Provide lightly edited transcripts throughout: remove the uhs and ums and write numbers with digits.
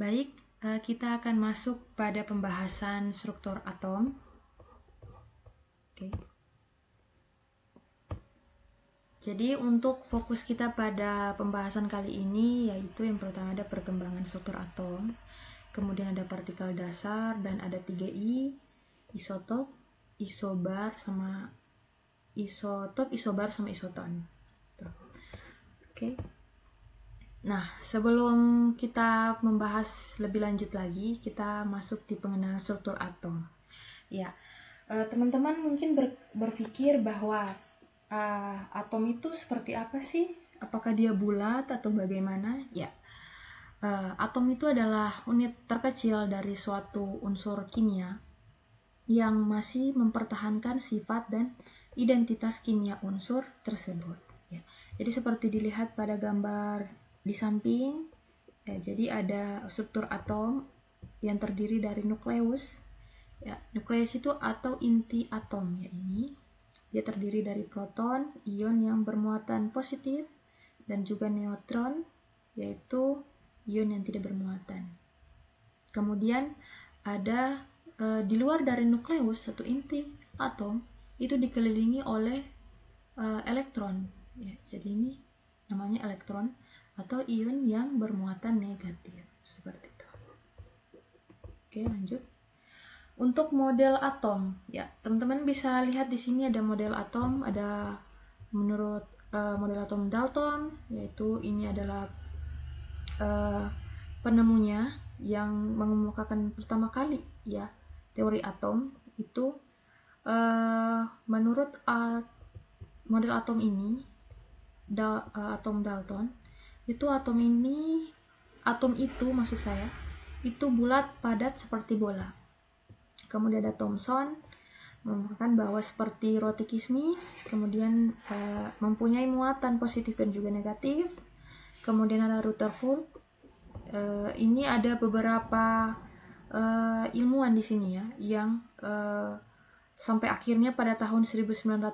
Baik, kita akan masuk pada pembahasan struktur atom. Oke. Jadi untuk fokus kita pada pembahasan kali ini yaitu yang pertama ada perkembangan struktur atom, kemudian ada partikel dasar, dan ada 3I, isotop, isobar, sama isoton. Oke. Nah, sebelum kita membahas lebih lanjut lagi, kita masuk di pengenalan struktur atom. Ya, teman-teman mungkin berpikir bahwa atom itu seperti apa sih? Apakah dia bulat atau bagaimana? Ya, atom itu adalah unit terkecil dari suatu unsur kimia yang masih mempertahankan sifat dan identitas kimia unsur tersebut. Ya, jadi seperti dilihat pada gambar di samping, ya, jadi ada struktur atom yang terdiri dari nukleus. Ya, nukleus itu atau inti atom, ya ini. Dia terdiri dari proton, ion yang bermuatan positif, dan juga neutron, yaitu ion yang tidak bermuatan. Kemudian ada di luar dari nukleus atau inti atom itu dikelilingi oleh elektron. Ya, jadi ini namanya elektron atau ion yang bermuatan negatif seperti itu. Oke, lanjut. Untuk model atom, ya teman-teman bisa lihat di sini ada model atom, ada menurut model atom Dalton, yaitu ini adalah penemunya yang mengemukakan pertama kali ya teori atom itu. Menurut model atom ini, atom Dalton, itu atom itu maksud saya itu bulat padat seperti bola. Kemudian ada Thomson mengatakan bahwa seperti roti kismis, kemudian mempunyai muatan positif dan juga negatif. Kemudian ada Rutherford. Ini ada beberapa ilmuwan di sini ya yang sampai akhirnya pada tahun 1911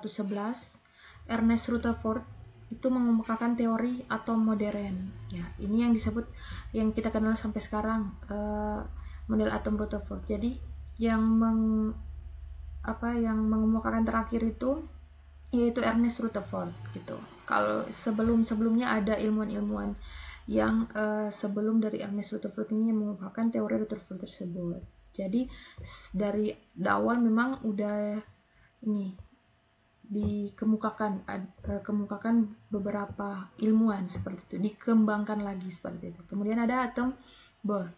Ernest Rutherford itu mengemukakan teori atom modern. Ya, ini yang disebut, yang kita kenal sampai sekarang, model atom Rutherford. Jadi yang mengemukakan terakhir itu yaitu Ernest Rutherford gitu. Kalau sebelumnya ada ilmuwan-ilmuwan yang sebelum dari Ernest Rutherford ini mengemukakan teori Rutherford tersebut. Jadi dari awal memang udah ini dikemukakan beberapa ilmuwan seperti itu, dikembangkan lagi seperti itu. Kemudian ada atom Bohr.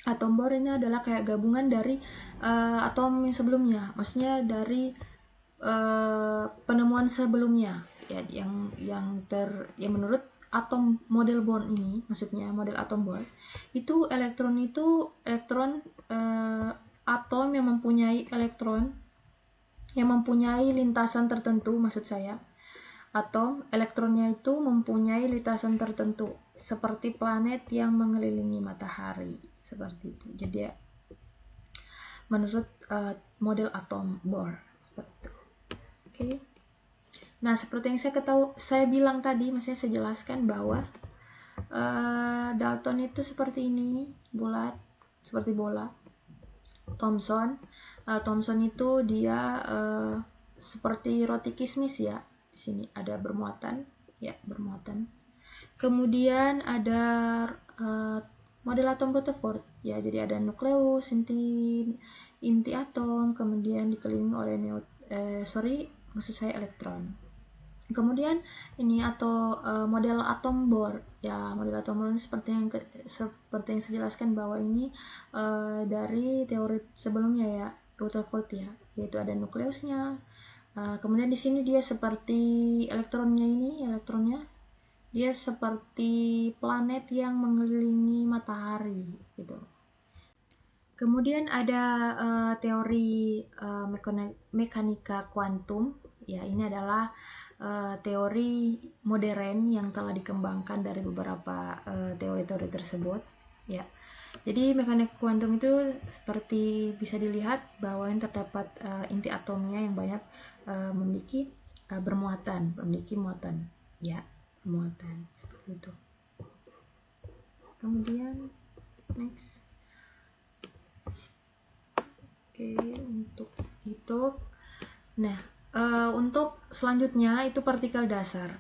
Atom Bohr ini adalah kayak gabungan dari atom yang sebelumnya, maksudnya dari penemuan sebelumnya ya, yang menurut atom model Bohr ini, maksudnya model atom Bohr itu elektron atom yang mempunyai lintasan tertentu, maksud saya atom elektronnya itu mempunyai lintasan tertentu seperti planet yang mengelilingi matahari seperti itu. Jadi menurut model atom Bohr seperti itu. Oke. Nah, seperti yang saya bilang tadi, maksudnya saya jelaskan bahwa Dalton itu seperti ini, bulat seperti bola. Thomson itu dia seperti roti kismis ya. Di sini ada bermuatan, ya bermuatan. Kemudian ada model atom Rutherford ya, jadi ada nukleus, inti atom, kemudian dikelilingi oleh elektron. Kemudian ini atau model atom Bohr ya, model atom Bohr seperti yang saya jelaskan bahwa ini dari teori sebelumnya ya Rutherford ya, yaitu ada nukleusnya. Kemudian di sini dia seperti elektronnya dia seperti planet yang mengelilingi matahari gitu. Kemudian ada teori mekanika kuantum ya, ini adalah teori modern yang telah dikembangkan dari beberapa teori-teori tersebut ya. Jadi mekanika kuantum itu seperti bisa dilihat bahwa yang terdapat inti atomnya yang banyak memiliki muatan ya, muatan seperti itu. Kemudian Next. Oke, untuk itu. Nah, untuk selanjutnya itu partikel dasar.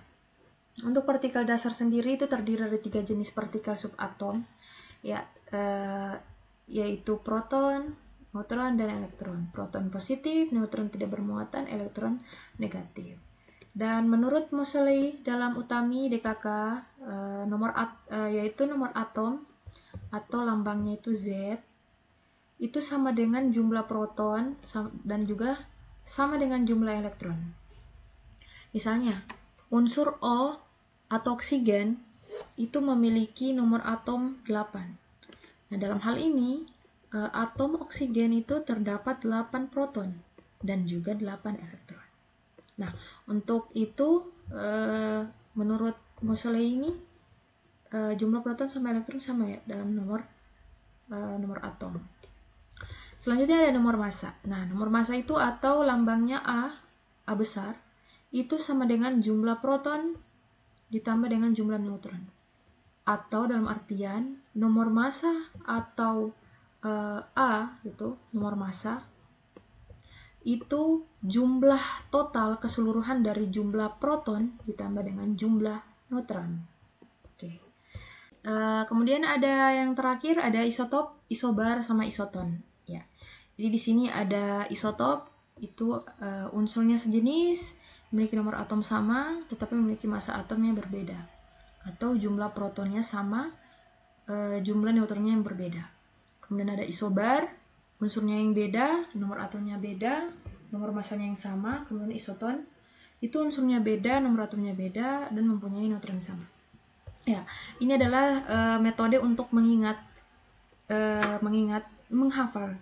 Untuk partikel dasar sendiri itu terdiri dari 3 jenis partikel subatom, ya, yaitu proton, neutron, dan elektron. Proton positif, neutron tidak bermuatan, elektron negatif. Dan menurut Moseley dalam Utami DKK, yaitu nomor atom atau lambangnya itu Z, itu sama dengan jumlah proton dan juga sama dengan jumlah elektron. Misalnya, unsur O atau oksigen itu memiliki nomor atom 8. Nah, dalam hal ini, atom oksigen itu terdapat 8 proton dan juga 8 elektron. Nah, untuk itu, menurut Moseley ini, jumlah proton sama elektron sama ya dalam nomor atom. Selanjutnya ada nomor massa. Nah, nomor massa itu atau lambangnya A besar, itu sama dengan jumlah proton ditambah dengan jumlah neutron. Atau dalam artian nomor massa atau A itu nomor massa itu jumlah total keseluruhan dari jumlah proton ditambah dengan jumlah neutron. Oke. Kemudian ada yang terakhir, ada isotop, isobar, sama isoton. Ya. Jadi di sini ada isotop, itu unsurnya sejenis, memiliki nomor atom sama, tetapi memiliki massa atomnya berbeda. Atau jumlah protonnya sama, jumlah neutronnya yang berbeda. Kemudian ada isobar, unsurnya yang beda, nomor atomnya beda, nomor massanya yang sama. Kemudian isoton, itu unsurnya beda, nomor atomnya beda, dan mempunyai neutron sama. Ya, ini adalah metode untuk menghafal,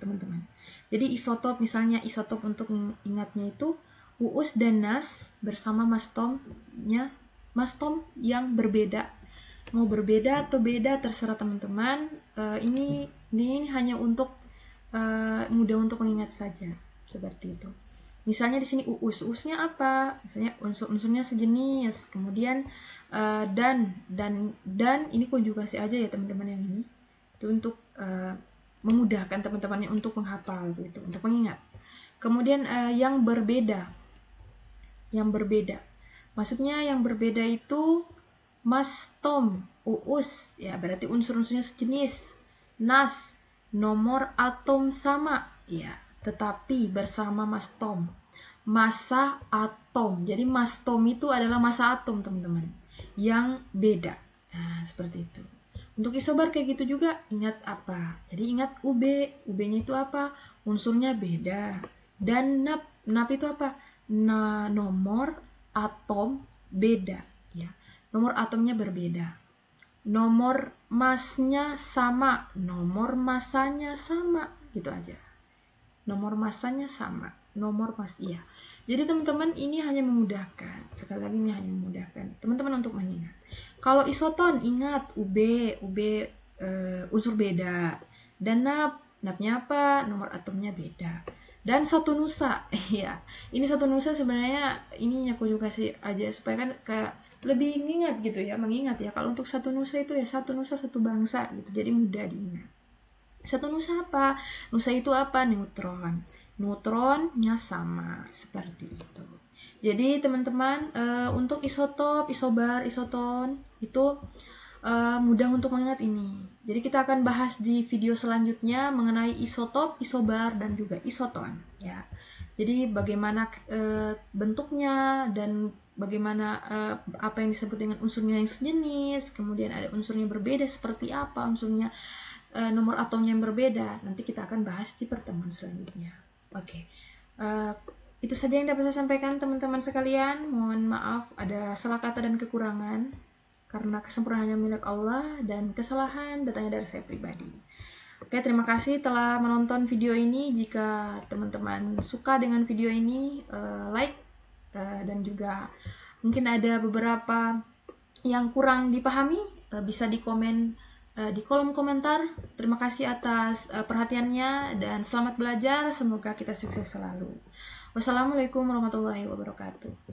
teman-teman. Jadi isotop, misalnya isotop untuk ingatnya itu Uus dan Nas bersama mastomnya, mastom yang berbeda. Mau berbeda atau beda terserah teman-teman. Ini hanya untuk mudah untuk mengingat saja, seperti itu. Misalnya di sini uusnya apa? Misalnya unsur-unsurnya sejenis. Kemudian dan ini konjugasi aja ya teman-teman yang ini. Itu untuk memudahkan teman-temannya untuk menghafal gitu, untuk mengingat. Kemudian yang berbeda. Yang berbeda. Maksudnya yang berbeda itu mastom, uus, ya berarti unsur-unsurnya sejenis. Nas, nomor atom sama, ya, tetapi bersama mastom. Massa atom. Jadi mastom itu adalah massa atom, teman-teman, yang beda. Nah, seperti itu. Untuk isobar kayak gitu juga, ingat apa? Jadi ingat UB. UB-nya itu apa? Unsurnya beda. Dan nap. Nap itu apa? Nah, nomor atom beda, ya. Nomor atomnya berbeda. Nomor masnya sama, nomor massanya sama, gitu aja. Nomor massanya sama, nomor mas, iya. Jadi teman-teman ini hanya memudahkan. Sekali lagi ini hanya memudahkan teman-teman untuk mengingat. Kalau isoton, ingat UB unsur beda. Dan napnya apa? Nomor atomnya beda. Dan satu nusa, ya. Ini satu nusa sebenarnya ini aku juga kasih aja supaya kan kayak lebih mengingat gitu ya, mengingat ya. Kalau untuk satu nusa itu ya satu nusa satu bangsa gitu, jadi mudah diingat. Satu nusa apa? Nusa itu apa? Neutron. Neutronnya sama, seperti itu. Jadi teman-teman, untuk isotop, isobar, isoton itu mudah untuk mengingat ini. Jadi kita akan bahas di video selanjutnya mengenai isotop, isobar, dan juga isoton. Ya. Jadi bagaimana bentuknya dan bagaimana apa yang disebut dengan unsurnya yang sejenis, kemudian ada unsurnya berbeda seperti apa, unsurnya nomor atomnya yang berbeda. Nanti kita akan bahas di pertemuan selanjutnya. Oke. Itu saja yang dapat saya sampaikan teman-teman sekalian. Mohon maaf ada salah kata dan kekurangan, karena kesempurnaan hanya milik Allah dan kesalahan datangnya dari saya pribadi. Oke, terima kasih telah menonton video ini. Jika teman-teman suka dengan video ini, like, dan juga mungkin ada beberapa yang kurang dipahami, bisa dikomen di kolom komentar. Terima kasih atas perhatiannya dan selamat belajar. Semoga kita sukses selalu. Wassalamualaikum warahmatullahi wabarakatuh.